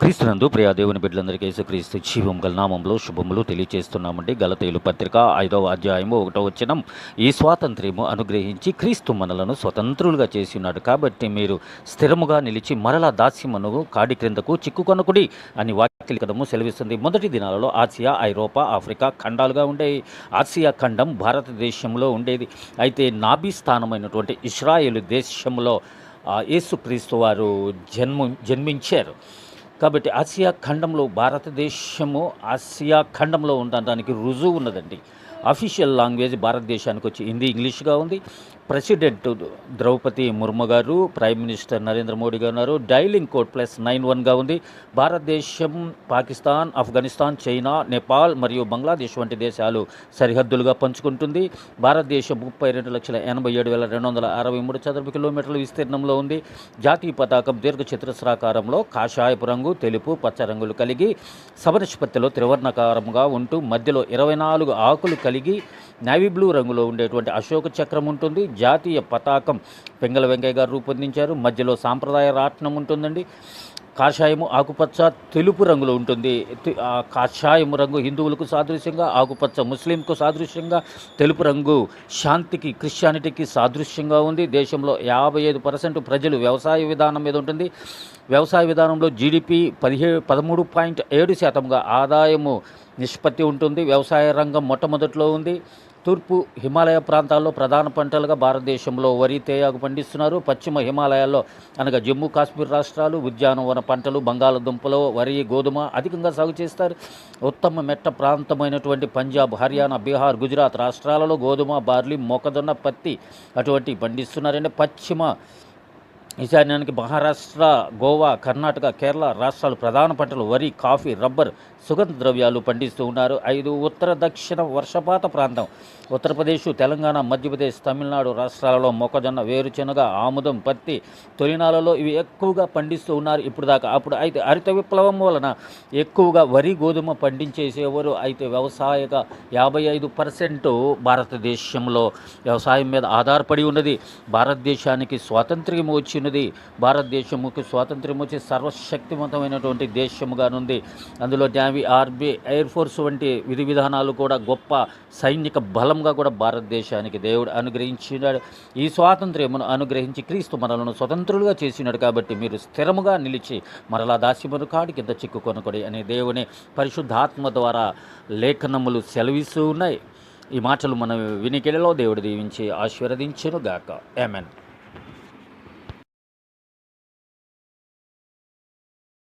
క్రీస్తునందు ప్రియ దేవుని బిడ్డలందరికీ యేసుక్రీస్తు జీవం గల నామంలో శుభములు తెలియజేస్తున్నామండి. గలతీయులు పత్రిక 5వ అధ్యాయము 1వ వచనం, ఈ స్వాతంత్ర్యము అనుగ్రహించి క్రీస్తు మనలను స్వతంత్రులుగా చేసి ఉన్నాడు, కాబట్టి మీరు స్థిరముగా నిలిచి మరలా దాస్యమును కాడి క్రిందకు చిక్కుకొనకుడి అని వాక్యము సెలవిస్తుంది. మొదటి దినాలలో ఆసియా, ఐరోపా, ఆఫ్రికా ఖండాలుగా ఉండేవి. ఆసియా ఖండం భారతదేశంలో ఉండేది. అయితే నాభి స్థానమైనటువంటి ఇశ్రాయేలు దేశంలో యేసుక్రీస్తు వారు జన్మించారు. కాబట్టి ఆసియా ఖండంలో భారతదేశము ఆసియా ఖండంలో ఉండడానికి రుజువు ఉన్నదండి. అఫీషియల్ లాంగ్వేజ్ భారతదేశానికి వచ్చి హిందీ, ఇంగ్లీష్గా ఉంది. ప్రెసిడెంట్ ద్రౌపది ముర్ము గారు, ప్రైమ్ మినిస్టర్ నరేంద్ర మోడీ గారు డైలింగ్ కోడ్ +91గా ఉంది. భారతదేశం పాకిస్తాన్, ఆఫ్ఘనిస్తాన్, చైనా, నేపాల్ మరియు బంగ్లాదేశ్ వంటి దేశాలు సరిహద్దులుగా పంచుకుంటుంది. భారతదేశం 32,87,263 చదరపు కిలోమీటర్ల విస్తీర్ణంలో ఉంది. జాతీయ పతాకం దీర్ఘచతురస్రాకారంలో కాషాయపు రంగు, తెలుపు, పచ్చ రంగులు కలిగి సమనిష్పత్తిలో త్రివర్ణకారంగా ఉంటూ మధ్యలో 24 ఆకులు కలిగి నేవీ బ్లూ రంగులో ఉండేటువంటి అశోక చక్రం ఉంటుంది. జాతీయ పతాకం పెంగళ వెంకయ్య గారు రూపొందించారు. మధ్యలో సాంప్రదాయ రాట్నం ఉంటుందండి. కాషాయము, ఆకుపచ్చ, తెలుపు రంగులో ఉంటుంది. కాషాయము రంగు హిందువులకు సాదృశ్యంగా, ఆకుపచ్చ ముస్లింకు సాదృశ్యంగా, తెలుపు రంగు శాంతికి, క్రిస్టియానిటీకి సాదృశ్యంగా ఉంది. దేశంలో 55% ప్రజలు వ్యవసాయ విధానం మీద ఉంటుంది. వ్యవసాయ విధానంలో జీడిపి 13.7%గా ఆదాయము నిష్పత్తి ఉంటుంది. వ్యవసాయ రంగం మొట్టమొదట్లో ఉంది. తూర్పు హిమాలయ ప్రాంతాల్లో ప్రధాన పంటలుగా భారతదేశంలో వరి, తేయాకు పండిస్తున్నారు. పశ్చిమ హిమాలయాల్లో అనగా జమ్మూ కాశ్మీర్ రాష్ట్రాలు ఉద్యానవన పంటలు, బంగాళదుంపలు, వరి, గోధుమ అధికంగా సాగు చేస్తారు. ఉత్తమ మెట్ట ప్రాంతమైనటువంటి పంజాబ్, హర్యానా, బీహార్, గుజరాత్ రాష్ట్రాలలో గోధుమ, బార్లీ, మొక్కజొన్న, పత్తి అటువంటి పండిస్తున్నారండి. పశ్చిమ ఈశాన్యానికి మహారాష్ట్ర, గోవా, కర్ణాటక, కేరళ రాష్ట్రాలు ప్రధాన పంటలు వరి, కాఫీ, రబ్బర్, సుగంధ ద్రవ్యాలు పండిస్తూ ఉన్నారు. 5 ఉత్తర దక్షిణ వర్షపాత ప్రాంతం ఉత్తరప్రదేశ్, తెలంగాణ, మధ్యప్రదేశ్, తమిళనాడు రాష్ట్రాలలో మొక్కజొన్న, వేరుశెనగ, ఆముదం, పత్తి, తొలినాలలో ఇవి ఎక్కువగా పండిస్తూ ఉన్నారు ఇప్పుడు దాకా. అప్పుడు అయితే హరిత విప్లవం వలన ఎక్కువగా వరి, గోధుమ పండించేసేవారు. అయితే వ్యవసాయగా 55% భారతదేశంలో వ్యవసాయం మీద ఆధారపడి ఉన్నది. భారతదేశానికి స్వాతంత్ర్యం వచ్చినది. భారతదేశముకి స్వాతంత్ర్యం వచ్చి సర్వశక్తివంతమైనటువంటి దేశముగానుంది. అందులో నేవీ, ఆర్మీ, ఎయిర్ ఫోర్స్ వంటి విధి విధానాలు కూడా గొప్ప సైనిక బలంగా కూడా భారతదేశానికి దేవుడు అనుగ్రహించినాడు. ఈ స్వాతంత్ర్యమును అనుగ్రహించి క్రీస్తు మనలను స్వతంత్రులుగా చేసినాడు, కాబట్టి మీరు స్థిరముగా నిలిచి మరలా దాస్యమును కాడి కింద చిక్కుకొనకూడదు అనే దేవుని పరిశుద్ధాత్మ ద్వారా లేఖనములు సెలవిస్తూ ఉన్నాయి. ఈ మాటలు మన వినికిడిలో దేవుడు దీవించి ఆశీర్వదించును గాక. ఆమేన్.